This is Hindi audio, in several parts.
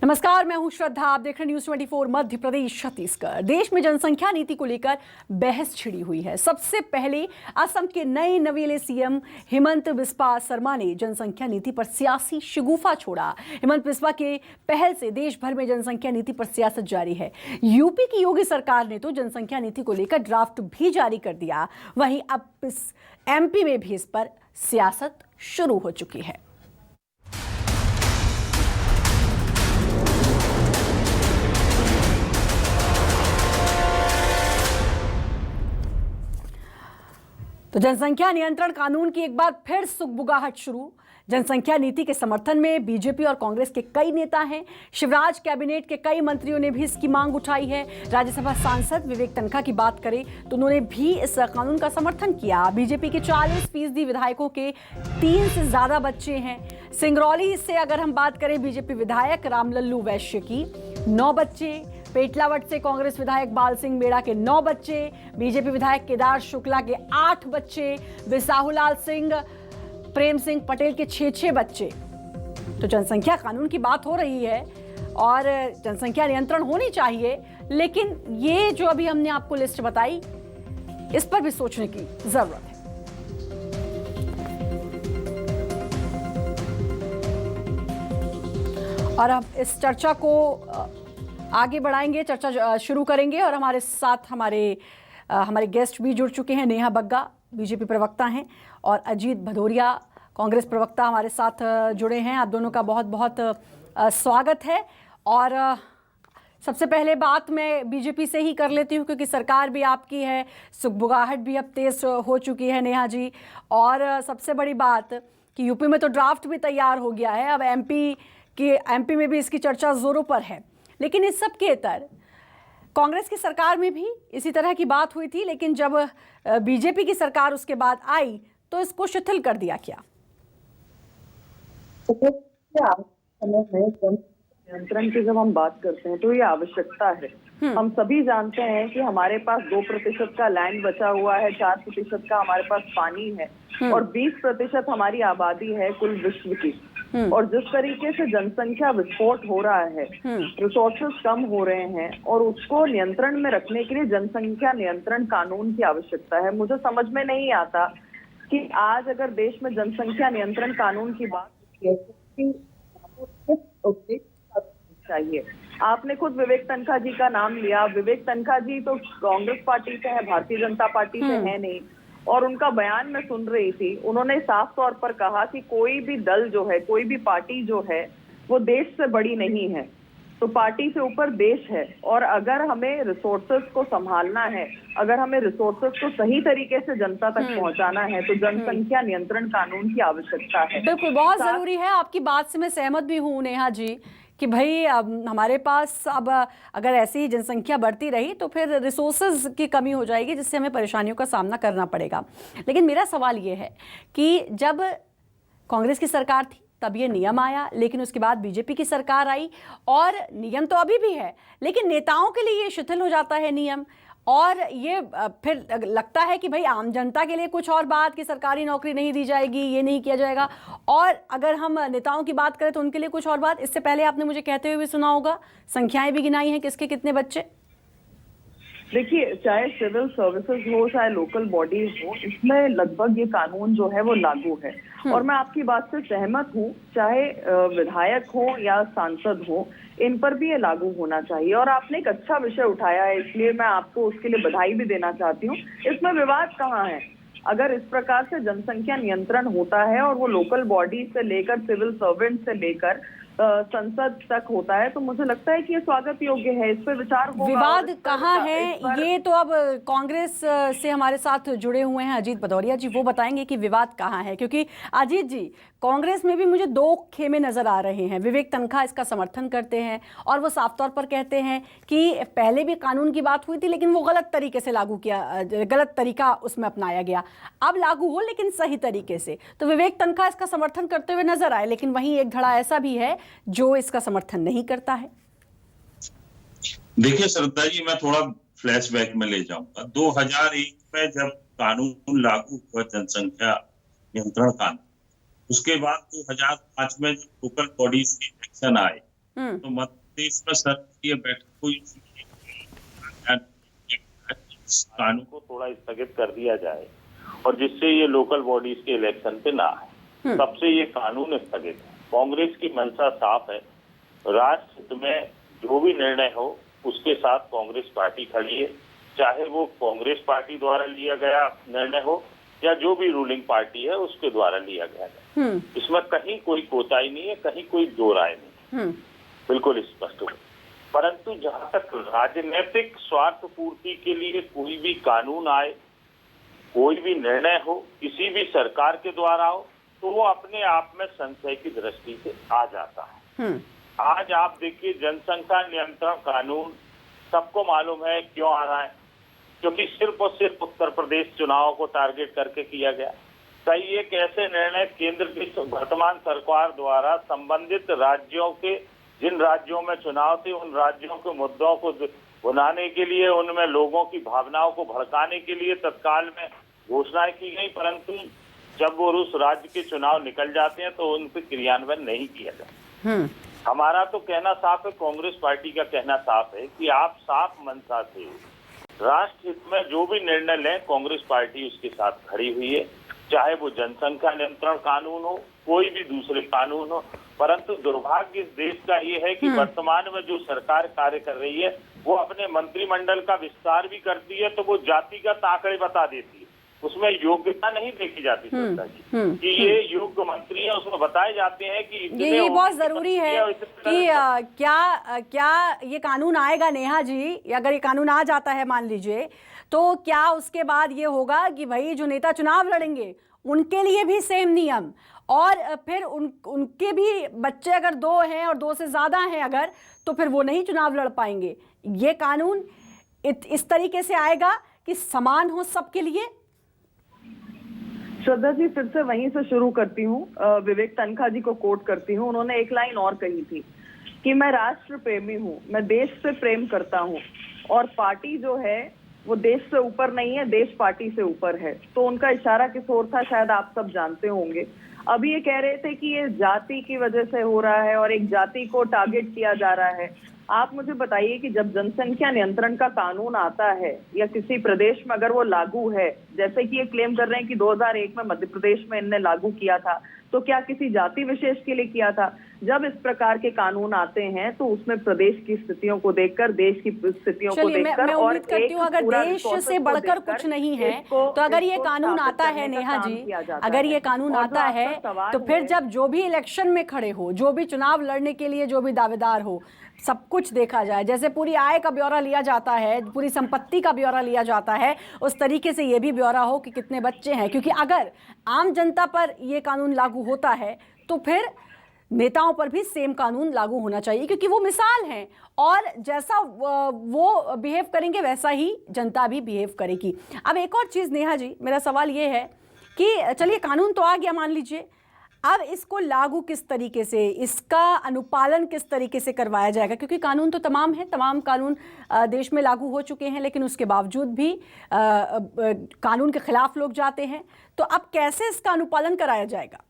नमस्कार, मैं हूं श्रद्धा। आप देख रहे हैं न्यूज 24 मध्य प्रदेश छत्तीसगढ़। देश में जनसंख्या नीति को लेकर बहस छिड़ी हुई है। सबसे पहले असम के नए नवेले सीएम हेमंत बिस्वा शर्मा ने जनसंख्या नीति पर सियासी शगुफा छोड़ा। हेमंत बिस्वा के पहल से देश भर में जनसंख्या नीति पर सियासत जारी है। यूपी की योगी सरकार ने तो जनसंख्या नीति को लेकर ड्राफ्ट भी जारी कर दिया। वहीं अब इस एमपी में भी इस पर सियासत शुरू हो चुकी है। तो जनसंख्या नियंत्रण कानून की एक बार फिर सुगबुगाहट शुरू। जनसंख्या नीति के समर्थन में बीजेपी और कांग्रेस के कई नेता हैं। शिवराज कैबिनेट के कई मंत्रियों ने भी इसकी मांग उठाई है। राज्यसभा सांसद विवेक तन्खा की बात करें तो उन्होंने भी इस कानून का समर्थन किया। बीजेपी के 40% विधायकों के 3 से ज्यादा बच्चे हैं। सिंगरौली से अगर हम बात करें, बीजेपी विधायक रामलल्लू वैश्य की 9 बच्चे, पेटलावट से कांग्रेस विधायक बाल सिंह मेड़ा के 9 बच्चे, बीजेपी विधायक केदार शुक्ला के 8 बच्चे, बिसाहुलाल सिंह, प्रेम सिंह पटेल के 6 बच्चे। तो जनसंख्या कानून की बात हो रही है और जनसंख्या नियंत्रण होनी चाहिए, लेकिन ये जो अभी हमने आपको लिस्ट बताई, इस पर भी सोचने की जरूरत है। और अब इस चर्चा को आगे बढ़ाएंगे, चर्चा शुरू करेंगे और हमारे साथ हमारे गेस्ट भी जुड़ चुके हैं। नेहा बग्गा बीजेपी प्रवक्ता हैं और अजीत भदौरिया कांग्रेस प्रवक्ता हमारे साथ जुड़े हैं। आप दोनों का बहुत बहुत स्वागत है। और सबसे पहले बात मैं बीजेपी से ही कर लेती हूँ, क्योंकि सरकार भी आपकी है, सुगबुगाहट भी अब तेज हो चुकी है नेहा जी। और सबसे बड़ी बात कि यूपी में तो ड्राफ्ट भी तैयार हो गया है, अब एमपी में भी इसकी चर्चा जोरों पर है। लेकिन इस सब के तर कांग्रेस की सरकार में भी इसी तरह की बात हुई थी, लेकिन जब बीजेपी की सरकार उसके बाद आई तो इसको शिथिल कर दिया। क्या नियंत्रण की जब हम बात करते हैं तो ये आवश्यकता है। हम सभी जानते हैं कि हमारे पास 2% का लैंड बचा हुआ है, 4% का हमारे पास पानी है और 20% हमारी आबादी है कुल विश्व की। और जिस तरीके से जनसंख्या विस्फोट हो रहा है, रिसोर्सेज कम हो रहे हैं और उसको नियंत्रण में रखने के लिए जनसंख्या नियंत्रण कानून की आवश्यकता है। मुझे समझ में नहीं आता कि आज अगर देश में जनसंख्या नियंत्रण कानून की बात चाहिए। आपने खुद विवेक तन्खा जी का नाम लिया। विवेक तन्खा जी तो कांग्रेस पार्टी से है, भारतीय जनता पार्टी से है नहीं। और उनका बयान मैं सुन रही थी, उन्होंने साफ तौर पर कहा कि कोई भी दल जो है, कोई भी पार्टी जो है, वो देश से बड़ी नहीं है, तो पार्टी से ऊपर देश है। और अगर हमें रिसोर्सेज को संभालना है, अगर हमें रिसोर्सेज को सही तरीके से जनता तक पहुंचाना है, तो जनसंख्या नियंत्रण कानून की आवश्यकता है। बिल्कुल, बहुत जरूरी है। आपकी बात से मैं सहमत भी हूँ नेहा जी कि भाई अब हमारे पास अब अगर ऐसी ही जनसंख्या बढ़ती रही तो फिर रिसोर्सेज की कमी हो जाएगी, जिससे हमें परेशानियों का सामना करना पड़ेगा। लेकिन मेरा सवाल ये है कि जब कांग्रेस की सरकार थी तब ये नियम आया, लेकिन उसके बाद बीजेपी की सरकार आई और नियम तो अभी भी है, लेकिन नेताओं के लिए ये शिथिल हो जाता है नियम। और ये फिर लगता है कि भाई आम जनता के लिए कुछ और बात कि सरकारी नौकरी नहीं दी जाएगी, ये नहीं किया जाएगा। और अगर हम नेताओं की बात करें तो उनके लिए कुछ और बात। इससे पहले आपने मुझे कहते हुए भी सुना होगा, संख्याएं भी गिनाई हैं किसके कितने बच्चे। देखिए, चाहे सिविल सर्विसेज हो, चाहे लोकल बॉडीज हो, इसमें लगभग ये कानून जो है वो लागू है। और मैं आपकी बात से सहमत हूँ, चाहे विधायक हो या सांसद हो, इन पर भी ये लागू होना चाहिए। और आपने एक अच्छा विषय उठाया है, इसलिए मैं आपको उसके लिए बधाई भी देना चाहती हूँ। इसमें विवाद कहाँ है? अगर इस प्रकार से जनसंख्या नियंत्रण होता है और वो लोकल बॉडी से लेकर सिविल सर्वेंट से लेकर संसद तक होता है, तो मुझे लगता है कि ये स्वागत योग्य है। इस पर विचार होगा। विवाद कहाँ है ये तो अब कांग्रेस से हमारे साथ जुड़े हुए हैं अजीत भदौरिया जी, वो बताएंगे कि विवाद कहाँ है। क्योंकि अजीत जी, कांग्रेस में भी मुझे 2 खेमे नजर आ रहे हैं। विवेक तन्खा इसका समर्थन करते हैं और वो साफ तौर पर कहते हैं कि पहले भी कानून की बात हुई थी, लेकिन वो गलत तरीके से लागू किया, गलत तरीका उसमें अपनाया गया। अब लागू हो लेकिन सही तरीके से। तो विवेक तन्खा इसका समर्थन करते हुए नजर आए, लेकिन वहीं एक धड़ा ऐसा भी है जो इसका समर्थन नहीं करता है। देखिए श्रद्धा जी, मैं थोड़ा फ्लैशबैक में ले जाऊंगा। 2001 में जब कानून लागू हुआ, जनसंख्या नियंत्रण कानून, उसके बाद 2005 में लोकल बॉडीज के इलेक्शन आए तो मध्य प्रदेश में सर्वदलीय बैठक हुई, कानून को थोड़ा स्थगित कर दिया जाए और जिससे ये लोकल बॉडीज के इलेक्शन पे ना आए, तब से ये कानून स्थगित है। कांग्रेस की मंशा साफ है, राष्ट्र हित में जो भी निर्णय हो उसके साथ कांग्रेस पार्टी खड़ी है, चाहे वो कांग्रेस पार्टी द्वारा लिया गया निर्णय हो या जो भी रूलिंग पार्टी है उसके द्वारा लिया गया। इसमें कहीं कोई कोताही नहीं है, कहीं कोई दो राय नहीं, बिल्कुल स्पष्ट हो। परंतु जहां तक राजनीतिक स्वार्थ पूर्ति के लिए कोई भी कानून आए, कोई भी निर्णय हो, किसी भी सरकार के द्वारा हो, तो वो अपने आप में संशय की दृष्टि से आ जाता है। आज आप देखिए, जनसंख्या नियंत्रण कानून सबको मालूम है क्यों आ रहा है, क्योंकि सिर्फ और सिर्फ उत्तर प्रदेश चुनाव को टारगेट करके किया गया। कई एक ऐसे निर्णय केंद्र की वर्तमान सरकार द्वारा संबंधित राज्यों के, जिन राज्यों में चुनाव थे, उन राज्यों के मुद्दों को भुनाने के लिए, उनमें लोगों की भावनाओं को भड़काने के लिए तत्काल में घोषणाएं की गई, परंतु जब वो उस राज्य के चुनाव निकल जाते हैं तो उन पर क्रियान्वयन नहीं किया जाता। हमारा तो कहना साफ है, कांग्रेस पार्टी का कहना साफ है कि आप साफ मंशा से राष्ट्र हित में जो भी निर्णय लें, कांग्रेस पार्टी उसके साथ खड़ी हुई है, चाहे वो जनसंख्या नियंत्रण कानून हो, कोई भी दूसरे कानून हो। परंतु दुर्भाग्य इस देश का ये है कि वर्तमान में जो सरकार कार्य कर रही है, वो अपने मंत्रिमंडल का विस्तार भी करती है तो वो जातिगत आंकड़े बता देती है, उसमें योग्यता नहीं देखी जाती श्रद्धा जी कि ये योग्य मंत्री है। उसमें बताए जाते हैं कि ये बहुत जरूरी है कि क्या ये कानून आएगा नेहा जी, अगर ये कानून आ जाता है मान लीजिए, तो क्या उसके बाद ये होगा कि भाई जो नेता चुनाव लड़ेंगे उनके लिए भी सेम नियम, और फिर उनके भी बच्चे अगर 2 हैं और 2 से ज्यादा हैं अगर, तो फिर वो नहीं चुनाव लड़ पाएंगे। ये कानून इस तरीके से आएगा कि समान हो सबके लिए। श्रद्धा जी, फिर से वहीं से शुरू करती हूँ, विवेक तनखा जी को कोट करती हूँ। उन्होंने एक लाइन और कही थी कि मैं राष्ट्र प्रेमी हूँ, मैं देश से प्रेम करता हूँ, और पार्टी जो है वो देश से ऊपर नहीं है, देश पार्टी से ऊपर है। तो उनका इशारा किस ओर था शायद आप सब जानते होंगे। अभी ये कह रहे थे कि ये जाति की वजह से हो रहा है और एक जाति को टारगेट किया जा रहा है। आप मुझे बताइए कि जब जनसंख्या नियंत्रण का कानून आता है या किसी प्रदेश में अगर वो लागू है, जैसे कि ये क्लेम कर रहे हैं कि 2001 में मध्य प्रदेश में इनने लागू किया था, तो क्या किसी जाति विशेष के लिए किया था? जब इस प्रकार के कानून आते हैं तो उसमें प्रदेश की स्थितियों को देखकर, देश की स्थितियों को देखकर, मैं उम्मीद करती हूँ अगर देश से बढ़कर कुछ नहीं है तो अगर ये कानून आता है नेहा जी, अगर ये कानून आता है तो फिर जब जो भी इलेक्शन में खड़े हो, जो भी चुनाव लड़ने के लिए जो भी दावेदार हो, सब कुछ देखा जाए, जैसे पूरी आय का ब्यौरा लिया जाता है, पूरी संपत्ति का ब्यौरा लिया जाता है, उस तरीके से ये भी ब्यौरा हो कि कितने बच्चे हैं। क्योंकि अगर आम जनता पर ये कानून लागू होता है तो फिर नेताओं पर भी सेम कानून लागू होना चाहिए, क्योंकि वो मिसाल हैं और जैसा वो बिहेव करेंगे वैसा ही जनता भी बिहेव करेगी। अब एक और चीज़ नेहा जी, मेरा सवाल ये है कि चलिए कानून तो आ गया मान लीजिए, अब इसको लागू किस तरीके से, इसका अनुपालन किस तरीके से करवाया जाएगा? क्योंकि कानून तो तमाम है, तमाम कानून देश में लागू हो चुके हैं, लेकिन उसके बावजूद भी कानून के खिलाफ लोग जाते हैं। तो अब कैसे इसका अनुपालन कराया जाएगा?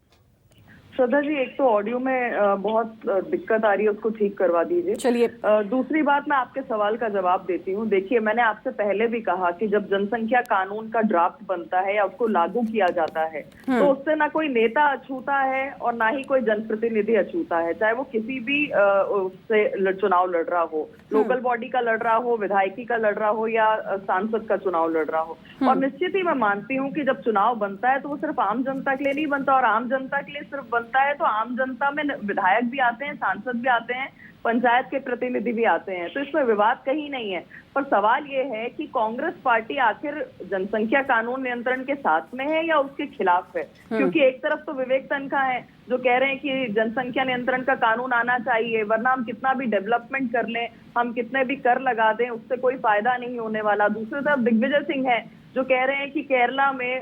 श्रद्धा जी, एक तो ऑडियो में बहुत दिक्कत आ रही है, उसको ठीक करवा दीजिए। चलिए, दूसरी बात, मैं आपके सवाल का जवाब देती हूँ। देखिए, मैंने आपसे पहले भी कहा कि जब जनसंख्या कानून का ड्राफ्ट बनता है या उसको लागू किया जाता है तो उससे ना कोई नेता अछूता है और ना ही कोई जनप्रतिनिधि अछूता है, चाहे वो किसी भी उससे चुनाव लड़ रहा हो, लोकल बॉडी का लड़ रहा हो, विधायकी का लड़ रहा हो या सांसद का चुनाव लड़ रहा हो। और निश्चित ही मैं मानती हूँ कि जब चुनाव बनता है तो वो सिर्फ आम जनता के लिए नहीं बनता, और आम जनता के लिए सिर्फ बनता है तो आम जनता में विधायक भी आते हैं, सांसद भी आते हैं, पंचायत के प्रतिनिधि भी आते हैं, तो इसमें विवाद कहीं नहीं है। पर सवाल ये है कि कांग्रेस पार्टी आखिर जनसंख्या कानून नियंत्रण के साथ में है या उसके खिलाफ है? क्योंकि एक तरफ तो विवेक तनखा है जो कह रहे हैं कि जनसंख्या नियंत्रण का कानून आना चाहिए, वरना हम कितना भी डेवलपमेंट कर लें, हम कितने भी कर लगा दें, उससे कोई फायदा नहीं होने वाला। दूसरी तरफ दिग्विजय सिंह है जो कह रहे हैं कि केरला में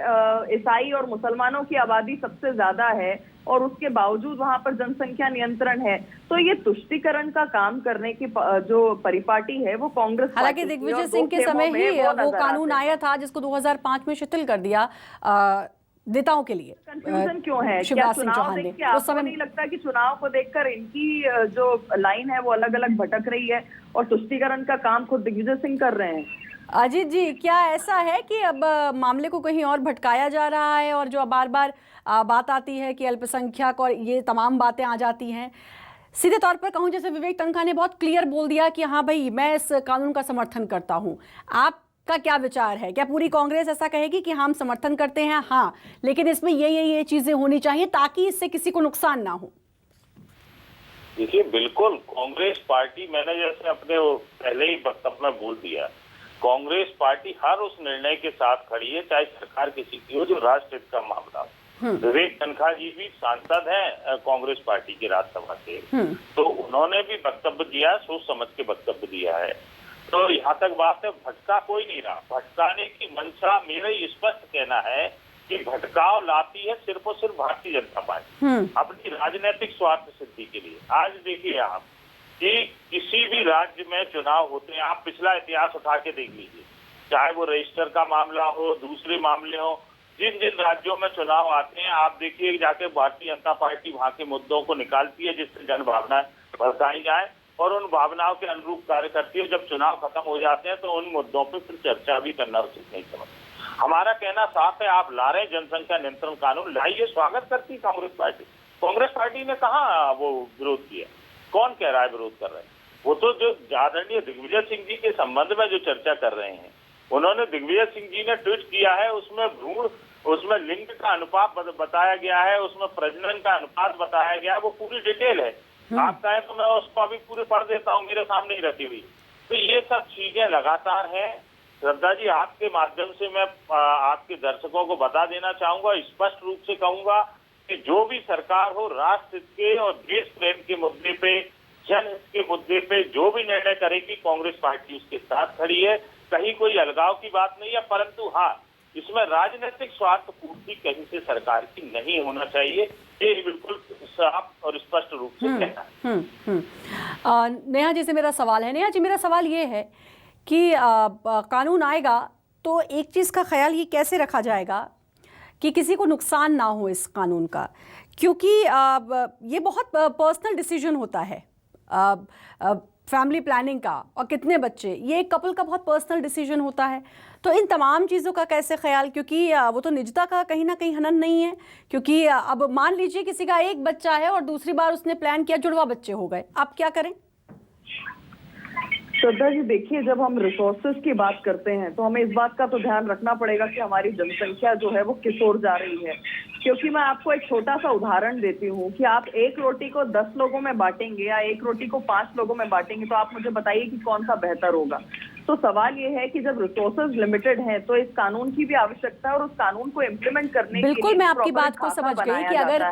ईसाई और मुसलमानों की आबादी सबसे ज्यादा है और उसके बावजूद वहां पर जनसंख्या नियंत्रण है। तो ये तुष्टीकरण का काम करने की जो परिपाटी है वो कांग्रेस, हालांकि दिग्विजय सिंह के समय ही वो कानून आया था जिसको 2005 में शिथिल कर दिया नेताओं के लिए कंफ्यूजन क्यों है? क्या शिवराज सिंह चुनाव चौहान देख ने के उस आपको समय नहीं लगता कि चुनाव को देखकर इनकी जो लाइन है वो अलग अलग भटक रही है और तुष्टीकरण का काम खुद दिग्विजय सिंह कर रहे हैं? अजीत जी, क्या ऐसा है कि अब मामले को कहीं और भटकाया जा रहा है और जो बार बार बात आती है कि अल्पसंख्यक और ये तमाम बातें आ जाती हैं? सीधे तौर पर कहूं, जैसे विवेक तन्खा ने बहुत क्लियर बोल दिया कि हाँ भाई मैं इस कानून का समर्थन करता हूं। आपका क्या विचार है? क्या पूरी कांग्रेस ऐसा कहेगी कि हम समर्थन करते हैं, हाँ लेकिन इसमें ये चीजें होनी चाहिए ताकि इससे किसी को नुकसान ना हो? देखिए, बिल्कुल कांग्रेस पार्टी, मैंने जैसे अपने पहले ही वक्तव्य में बोल दिया, कांग्रेस पार्टी हर उस निर्णय के साथ खड़ी है चाहे सरकार किसी की हो जो राष्ट्र हित का मामला हो। विवेक तन्खा जी भी सांसद हैं कांग्रेस पार्टी के राज्यसभा से, तो उन्होंने भी वक्तव्य दिया, सोच समझ के वक्तव्य दिया है। तो यहाँ तक बात है, भटका कोई नहीं रहा। भटकाने की मंशा मेरा ही स्पष्ट कहना है कि भटकाव लाती है सिर्फ और सिर्फ भारतीय जनता पार्टी अपनी राजनीतिक स्वार्थ सिद्धि के लिए। आज देखिए आप कि किसी भी राज्य में चुनाव होते हैं, आप पिछला इतिहास उठा के देख लीजिए, चाहे वो रजिस्टर का मामला हो, दूसरे मामले हो, जिन जिन राज्यों में चुनाव आते हैं आप देखिए जाके भारतीय जनता पार्टी वहां के मुद्दों को निकालती है जिससे जन भावनाएं भड़काई जाए और उन भावनाओं के अनुरूप कार्य करती है। जब चुनाव खत्म हो जाते हैं तो उन मुद्दों पर फिर चर्चा भी करना उचित नहीं समझता। हमारा कहना साफ है, आप ला रहे हैं जनसंख्या नियंत्रण कानून, लाइए, स्वागत करती कांग्रेस पार्टी। कांग्रेस पार्टी ने कहा वो विरोध किया, कौन कह रहा है विरोध कर रहे हैं? वो तो जो आदरणीय दिग्विजय सिंह जी के संबंध में जो चर्चा कर रहे हैं, उन्होंने दिग्विजय सिंह जी ने ट्वीट किया है, उसमें भ्रूण, उसमें लिंग का अनुपात बताया गया है, उसमें प्रजनन का अनुपात बताया गया है, वो पूरी डिटेल है। आप कहें तो मैं उसको अभी पूरे पढ़ देता हूँ, मेरे सामने ही रखी हुई। तो ये सब चीजें लगातार है। श्रद्धा जी, आपके माध्यम से मैं आपके दर्शकों को बता देना चाहूंगा, स्पष्ट रूप से कहूंगा कि जो भी सरकार हो, राष्ट्र हित के और देश प्रेम के मुद्दे पे, जनहित के मुद्दे पे जो भी निर्णय करेगी, कांग्रेस पार्टी उसके साथ खड़ी है। कहीं कोई अलगाव की बात नहीं है, परंतु हाँ, इसमें राजनीतिक स्वार्थ पूर्ति कहीं से सरकार की नहीं होना चाहिए, ये बिल्कुल साफ और स्पष्ट रूप से कहना है। नेहा जी से मेरा सवाल है, नेहा जी मेरा सवाल ये है कि कानून आएगा तो एक चीज़ का ख्याल ये कैसे रखा जाएगा कि किसी को नुकसान ना हो इस कानून का, क्योंकि ये बहुत पर्सनल डिसीजन होता है फैमिली प्लानिंग का, और कितने बच्चे, ये एक कपल का बहुत पर्सनल डिसीजन होता है। तो इन तमाम चीज़ों का कैसे ख्याल, क्योंकि वो तो निजता का कहीं ना कहीं हनन नहीं है, क्योंकि अब मान लीजिए किसी का एक बच्चा है और दूसरी बार उसने प्लान किया, जुड़वा बच्चे हो गए, आप क्या करें? श्रद्धा जी, देखिए, जब हम रिसोर्सेज की बात करते हैं तो हमें इस बात का तो ध्यान रखना पड़ेगा कि हमारी जनसंख्या जो है वो किस ओर जा रही है। क्योंकि मैं आपको एक छोटा सा उदाहरण देती हूँ कि आप एक रोटी को 10 लोगों में बांटेंगे या एक रोटी को 5 लोगों में बांटेंगे, तो आप मुझे बताइए कि कौन सा बेहतर होगा। तो सवाल ये है कि जब रिसोर्सेज लिमिटेड हैं तो इस कानून की भी आवश्यकता है और उस कानून को इम्प्लीमेंट करने के लिए बिल्कुल, मैं आपकी बात को समझ गई कि अगर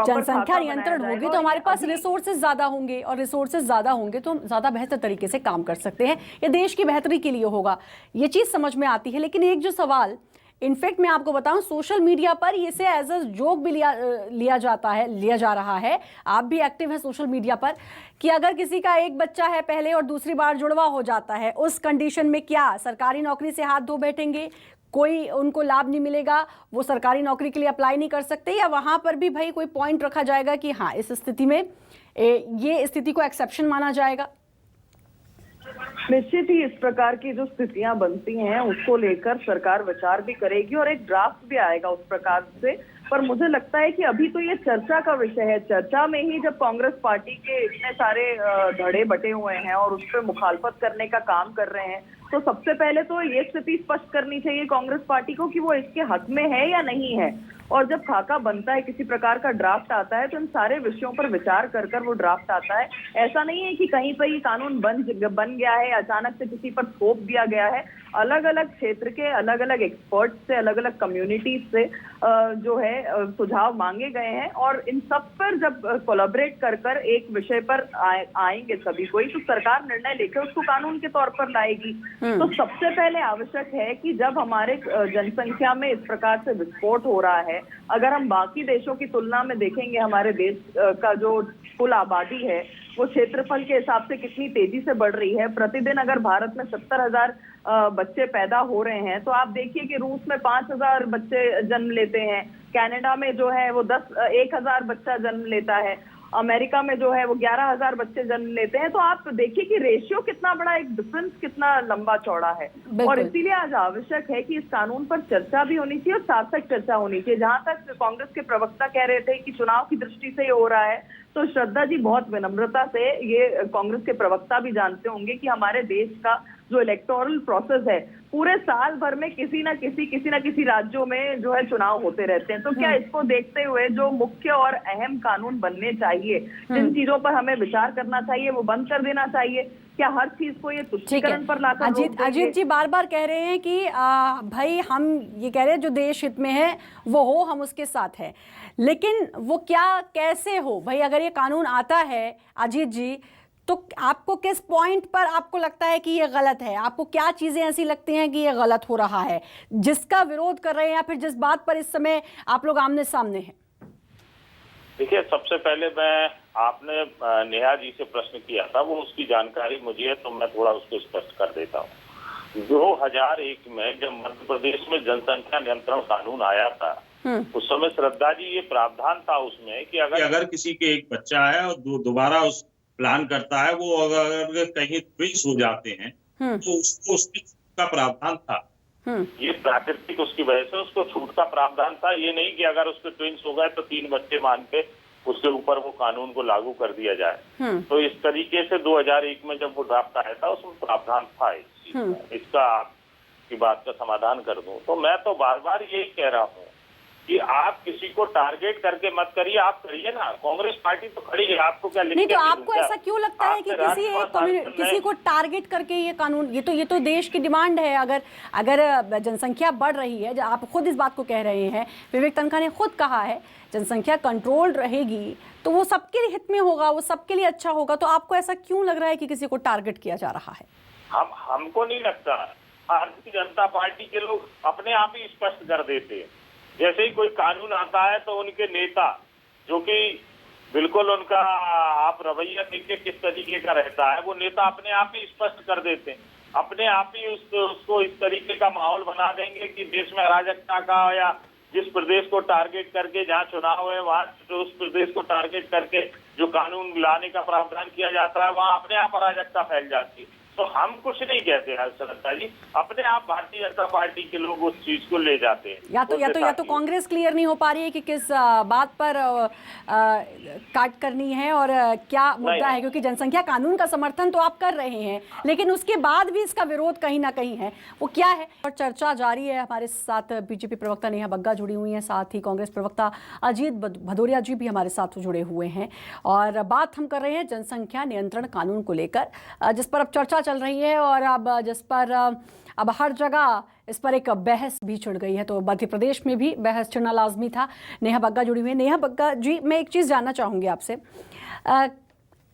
जनसंख्या नियंत्रण होगी तो हमारे पास रिसोर्सेज ज्यादा होंगे, और रिसोर्सेज ज्यादा होंगे तो हम ज्यादा बेहतर तरीके से काम कर सकते हैं, ये देश की बेहतरी के लिए होगा, ये चीज समझ में आती है। लेकिन एक जो सवाल, इनफैक्ट मैं आपको बताऊं, सोशल मीडिया पर इसे एज अ जोक भी लिया जा रहा है, आप भी एक्टिव हैं सोशल मीडिया पर, कि अगर किसी का एक बच्चा है पहले और दूसरी बार जुड़वा हो जाता है, उस कंडीशन में क्या सरकारी नौकरी से हाथ धो बैठेंगे, कोई उनको लाभ नहीं मिलेगा, वो सरकारी नौकरी के लिए अप्लाई नहीं कर सकते, या वहां पर भी भाई कोई पॉइंट रखा जाएगा कि हाँ इस स्थिति में ये स्थिति को एक्सेप्शन माना जाएगा? निश्चित ही इस प्रकार की जो स्थितियां बनती हैं उसको लेकर सरकार विचार भी करेगी और एक ड्राफ्ट भी आएगा उस प्रकार से। पर मुझे लगता है कि अभी तो ये चर्चा का विषय है। चर्चा में ही जब कांग्रेस पार्टी के इतने सारे धड़े बटे हुए हैं और उस पर मुखालफत करने का काम कर रहे हैं, तो सबसे पहले तो ये स्थिति स्पष्ट करनी चाहिए कांग्रेस पार्टी को कि वो इसके हक में है या नहीं है। और जब खाका बनता है, किसी प्रकार का ड्राफ्ट आता है, तो इन सारे विषयों पर विचार कर कर वो ड्राफ्ट आता है। ऐसा नहीं है कि कहीं पर ये कानून बन गया है, अचानक से किसी पर थोप दिया गया है। अलग अलग क्षेत्र के अलग अलग एक्सपर्ट से, अलग अलग कम्युनिटीज से जो है सुझाव मांगे गए हैं, और इन सब पर जब कोलैबोरेट कर कर एक विषय पर आएंगे सभी कोई, तो सरकार निर्णय लेकर उसको कानून के तौर पर लाएगी। तो सबसे पहले आवश्यक है कि जब हमारे जनसंख्या में इस प्रकार से विस्फोट हो रहा है, अगर हम बाकी देशों की तुलना में देखेंगे हमारे देश का जो कुल आबादी है वो क्षेत्रफल के हिसाब से कितनी तेजी से बढ़ रही है। प्रतिदिन अगर भारत में 70,000 बच्चे पैदा हो रहे हैं तो आप देखिए कि रूस में 5,000 बच्चे जन्म लेते हैं, कनाडा में जो है वो 1,000 बच्चा जन्म लेता है, अमेरिका में जो है वो 11,000 बच्चे जन्म लेते हैं। तो आप देखिए कि रेशियो कितना बड़ा, एक डिफरेंस कितना लंबा चौड़ा है। और इसीलिए आज आवश्यक है कि इस कानून पर चर्चा भी होनी चाहिए और सार्थक चर्चा होनी चाहिए। जहां तक कांग्रेस के प्रवक्ता कह रहे थे कि चुनाव की दृष्टि से ये हो रहा है, तो श्रद्धा जी बहुत विनम्रता से, ये कांग्रेस के प्रवक्ता भी जानते होंगे कि हमारे देश का जो इलेक्टोरल प्रोसेस है पूरे साल भर में किसी ना किसी राज्यों में जो है चुनाव होते रहते हैं। तो क्या इसको देखते हुए जो मुख्य और अहम कानून बनने चाहिए, जिन चीजों पर हमें विचार करना चाहिए वो बंद कर देना चाहिए? क्या हर चीज को ये तुष्टीकरण पर लाकर रोक देंगे? अजीत जी बार बार कह रहे हैं कि भाई हम ये कह रहे हैं जो देश हित में है वो हो, हम उसके साथ हैं, लेकिन वो क्या कैसे हो भाई? अगर ये कानून आता है अजीत जी, तो आपको किस पॉइंट पर आपको लगता है कि ये गलत है? आपको क्या चीजें ऐसी लगती हैं कि ये गलत हो रहा है, जिसका विरोध कर रहे हैं, या फिर जिस बात पर इस समय आप लोग आमने सामने हैं? देखिए, सबसे पहले आपने नेहा जी से प्रश्न किया था, वो उसकी जानकारी मुझे है तो मैं थोड़ा उसको स्पष्ट कर देता हूँ। 2001 में जब मध्य प्रदेश में जनसंख्या नियंत्रण कानून आया था, उस समय श्रद्धा जी ये प्रावधान था उसमें कि अगर किसी के एक बच्चा है और दोबारा उस प्लान करता है, वो अगर कहीं ट्विंस हो जाते हैं तो उसको उसमें छूट का प्रावधान था। ये प्राकृतिक उसकी वजह से उसको छूट का प्रावधान था। ये नहीं कि अगर उसके ट्विंस हो गए तो 3 बच्चे मान के उसके ऊपर वो कानून को लागू कर दिया जाए। तो इस तरीके से 2001 में जब वो ड्राफ्ट आया था उसमें प्रावधान था इसका आपकी बात का समाधान कर दूं तो मैं तो बार बार यही कह रहा हूँ कि आप किसी को टारगेट करके मत करिए, आप करिए ना। कांग्रेस पार्टी तो खड़ी है, आपको क्या नहीं, तो आपको ऐसा क्यों लगता है कि किसी को टारगेट करके ये कानून, ये तो देश की डिमांड है। अगर जनसंख्या बढ़ रही है, आप खुद इस बात को कह रहे हैं, विवेक तनखा ने खुद कहा है जनसंख्या कंट्रोल रहेगी तो वो सबके हित में होगा, वो सबके लिए अच्छा होगा। तो आपको ऐसा क्यों लग रहा है कि किसी को टारगेट किया जा रहा है? हमको नहीं लगता। भारतीय जनता पार्टी के लोग अपने आप ही स्पष्ट कर देते हैं। जैसे ही कोई कानून आता है तो उनके नेता, जो कि बिल्कुल उनका आप रवैया देखिए किस तरीके का रहता है, वो नेता अपने आप ही स्पष्ट कर देते हैं, अपने आप ही उसको इस तरीके का माहौल बना देंगे कि देश में अराजकता का, या जिस प्रदेश को टारगेट करके जहाँ चुनाव है वहाँ उस प्रदेश को टारगेट करके जो कानून लाने का प्रावधान किया जाता है वहाँ अपने आप अराजकता फैल जाती है। तो हम कुछ नहीं कहते हैं श्रद्धा जी, अपने आप भारतीय जनता पार्टी के लोग उस चीज को ले जाते हैं। या तो कांग्रेस क्लियर नहीं हो पा रही है कि किस बात पर काट करनी है और क्या मुद्दा है, क्योंकि जनसंख्या कानून का समर्थन तो आप कर रहे हैं, लेकिन उसके बाद भी इसका विरोध कहीं ना कहीं है, वो क्या है? और चर्चा जारी है। हमारे साथ बीजेपी प्रवक्ता नेहा बग्गा जुड़ी हुई हैं, साथ ही कांग्रेस प्रवक्ता अजीत भदौरिया जी भी हमारे साथ जुड़े हुए हैं, और बात हम कर रहे हैं जनसंख्या नियंत्रण कानून को लेकर, जिस पर अब चर्चा चल रही है और अब जिस पर अब हर जगह इस पर एक बहस भी छिड़ गई है। तो मध्य प्रदेश में भी बहस छिड़ना लाजमी था। नेहा बग्गा जुड़ी हुई है। नेहा बग्गा जी, मैं एक चीज़ जानना चाहूँगी आपसे।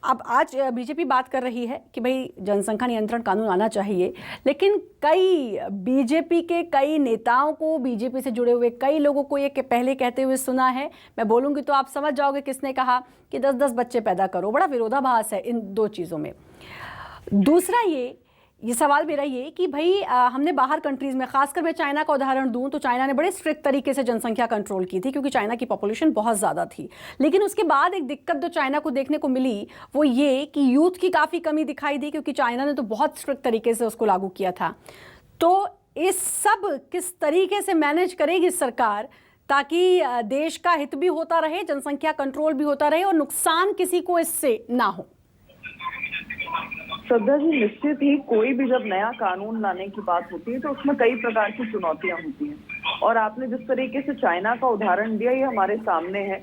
अब आज बीजेपी बात कर रही है कि भाई जनसंख्या नियंत्रण कानून आना चाहिए, लेकिन कई बीजेपी के कई नेताओं को, बीजेपी से जुड़े हुए कई लोगों को ये पहले कहते हुए सुना है, मैं बोलूँगी तो आप समझ जाओगे किसने कहा, कि 10-10 बच्चे पैदा करो। बड़ा विरोधाभास है इन दो चीज़ों में। दूसरा ये सवाल मेरा ये कि भाई हमने बाहर कंट्रीज़ में, खासकर मैं चाइना का उदाहरण दूं तो चाइना ने बड़े स्ट्रिक्ट तरीके से जनसंख्या कंट्रोल की थी, क्योंकि चाइना की पॉपुलेशन बहुत ज़्यादा थी। लेकिन उसके बाद एक दिक्कत जो चाइना को देखने को मिली वो ये कि यूथ की काफ़ी कमी दिखाई दी, क्योंकि चाइना ने तो बहुत स्ट्रिक्ट तरीके से उसको लागू किया था। तो इस सब किस तरीके से मैनेज करेगी सरकार ताकि देश का हित भी होता रहे, जनसंख्या कंट्रोल भी होता रहे और नुकसान किसी को इससे ना हो? श्रद्धा जी, निश्चित ही कोई भी जब नया कानून लाने की बात होती है तो उसमें कई प्रकार की चुनौतियां होती हैं, और आपने जिस तरीके से चाइना का उदाहरण दिया ये हमारे सामने है।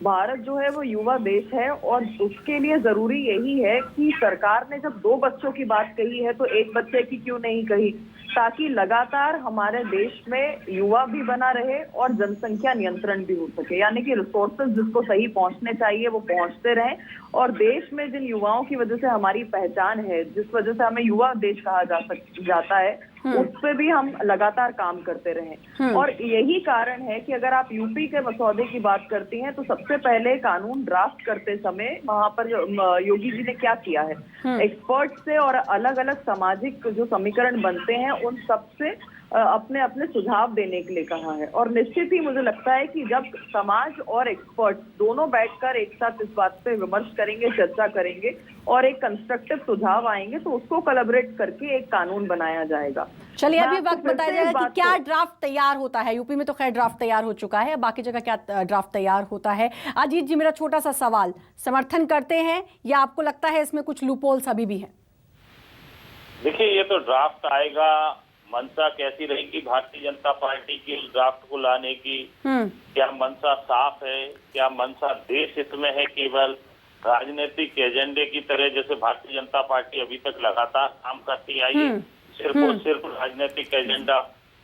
भारत जो है वो युवा देश है, और उसके लिए जरूरी यही है कि सरकार ने जब 2 बच्चों की बात कही है तो 1 बच्चे की क्यों नहीं कही, ताकि लगातार हमारे देश में युवा भी बना रहे और जनसंख्या नियंत्रण भी हो सके, यानी कि रिसोर्सेज जिसको सही पहुंचने चाहिए वो पहुंचते रहें। और देश में जिन युवाओं की वजह से हमारी पहचान है, जिस वजह से हमें युवा देश कहा जाता है, उस पे भी हम लगातार काम करते रहें। और यही कारण है कि अगर आप यूपी के मसौदे की बात करती हैं तो सबसे पहले कानून ड्राफ्ट करते समय वहां पर योगी जी ने क्या किया है, एक्सपर्ट से और अलग अलग सामाजिक जो समीकरण बनते हैं उन सब से अपने अपने सुझाव देने के लिए कहा है। और निश्चित ही मुझे लगता है कि जब समाज और एक्सपर्ट दोनों बैठकर एक साथ इस बात पे विमर्श करेंगे, चर्चा करेंगे और एक कंस्ट्रक्टिव सुझाव आएंगे तो उसको कोलैबोरेट करके एक कानून बनाया जाएगा। चलिए अभी वक्त बताया जाएगा कि क्या ड्राफ्ट तैयार होता है। यूपी में तो खैर ड्राफ्ट तैयार हो चुका है, बाकी जगह क्या ड्राफ्ट तैयार होता है। अजीत जी, मेरा छोटा सा सवाल, समर्थन करते हैं या आपको लगता है इसमें कुछ लूपहोल्स अभी भी हैं? देखिए, ये तो ड्राफ्ट आएगा, मंशा कैसी रहेगी भारतीय जनता पार्टी की उस ड्राफ्ट को लाने की, क्या मंशा साफ है, क्या मंशा देश हित में है, केवल राजनीतिक एजेंडे की तरह जैसे भारतीय जनता पार्टी अभी तक लगातार काम करती आई है, सिर्फ और सिर्फ राजनीतिक एजेंडा।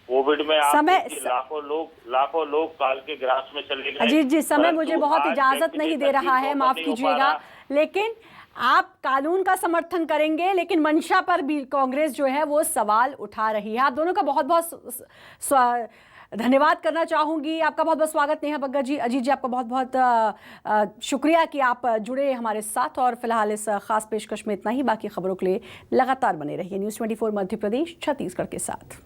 कोविड में लाखों लोग काल के ग्रास में चले गए। अजीत जी, समय मुझे बहुत इजाजत नहीं दे रहा है, माफ कीजिएगा, लेकिन आप कानून का समर्थन करेंगे लेकिन मंशा पर भी कांग्रेस जो है वो सवाल उठा रही है। आप दोनों का बहुत बहुत धन्यवाद करना चाहूंगी। आपका बहुत बहुत स्वागत नेहा बग्गा जी। अजीत जी, आपका बहुत बहुत शुक्रिया कि आप जुड़े हमारे साथ। और फिलहाल इस खास पेशकश में इतना ही। बाकी खबरों के लिए लगातार बने रहिए न्यूज़ 24 मध्य प्रदेश छत्तीसगढ़ के साथ।